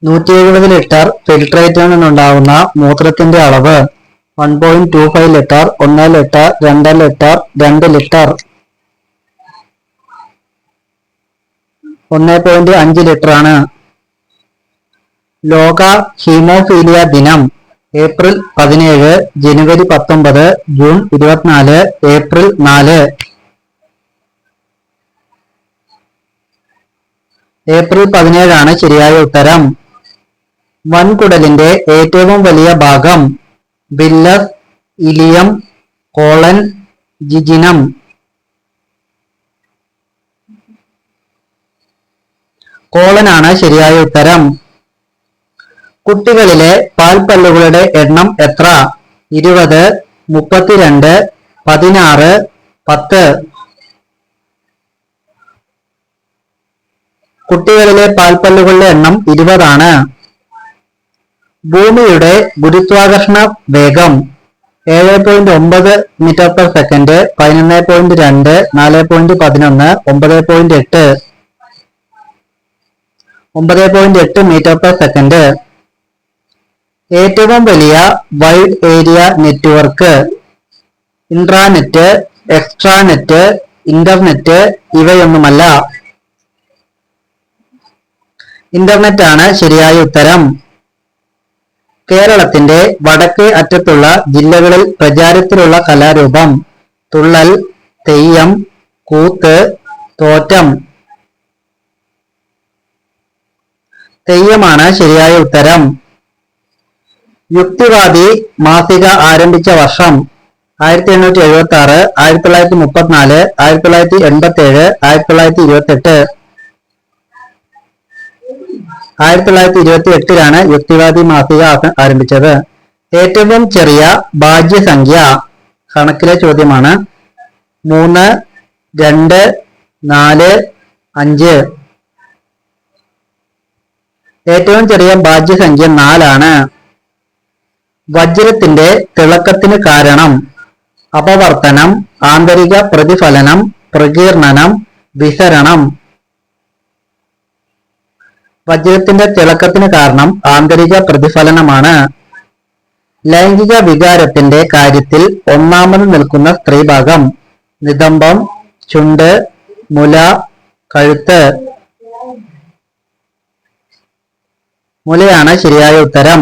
170 litre ഫിൽട്രേറ്റിൽ നിന്നുണ്ടാവുന്ന മൂത്രത്തിന്റെ അളവ് 1.25 litre, 1 litre, 2 litre, 2 litre, 1.5 litre ആണ്. ലോക ഹീമോഫീലിയ ദിനം ഏപ്രിൽ 17, ജനുവരി 19, ജൂൺ 24, ഏപ്രിൽ 4. ഏപ്രിൽ 17 ആണ് ശരിയായ ഉത്തരം. വൻകുടലിന്റെ ഏറ്റവും വലിയ ഭാഗം ബില്ലസ്, ഇലിയം, കോളൻ, ജിജിനം. കോളനാണ് ശരിയായ ഉത്തരം. കുട്ടികളിലെ പാൽപ്പല്ലുകളുടെ എണ്ണം എത്ര? 20, 32, 16, 10. കുട്ടികളിലെ പാൽപ്പല്ലുകളുടെ എണ്ണം 20 ആണ്. ഭൂമിയുടെ ഗുരുത്വാകർഷണ വേഗം 7.9 metre per second, 11.2, 4.11, 9.8. 9.8 metre per second. ഏറ്റവും വലിയ wide area network intranet, extranet, internet ഇവയൊന്നുമല്ല. ഇന്റർനെറ്റ് ആണ് ശരിയായ ഉത്തരം. കേരളത്തിന്റെ വടക്കേ അറ്റത്തുള്ള ജില്ലകളിൽ പ്രചാരത്തിലുള്ള കലാരൂപം തുള്ളൽ, തെയ്യം, കൂത്ത്, തോറ്റം. തെയ്യമാണ് ശരിയായ ഉത്തരം. യുക്തിവാദി മാസിക ആരംഭിച്ച വർഷം 1876, 1934, 1987, 1928. 1928 യുക്തിവാദി മാസിക ആരംഭിച്ചത്. ഏറ്റവും ചെറിയ ഭാജ്യസംഖ്യ കണക്കിലെ ചോദ്യമാണ്. 3, 2, 4, 5. ഏറ്റവും ചെറിയ ഭാജ്യസംഖ്യ 4 ആണ്. വജ്രത്തിന്റെ തിളക്കത്തിന് കാരണം അപവർത്തനം, ആന്തരിക പ്രതിഫലനം, പ്രകീർണനം, വിസരണം. വജ്രത്തിന്റെ തിളക്കത്തിന് കാരണം ആന്തരിക പ്രതിഫലനമാണ്. ലൈംഗിക വികാരത്തിന്റെ കാര്യത്തിൽ ഒന്നാമത് നിൽക്കുന്ന സ്ത്രീഭാഗം നിതംബം, ചുണ്ട്, മുല, കഴുത്ത്. മുലയാണ് ശരിയായ ഉത്തരം.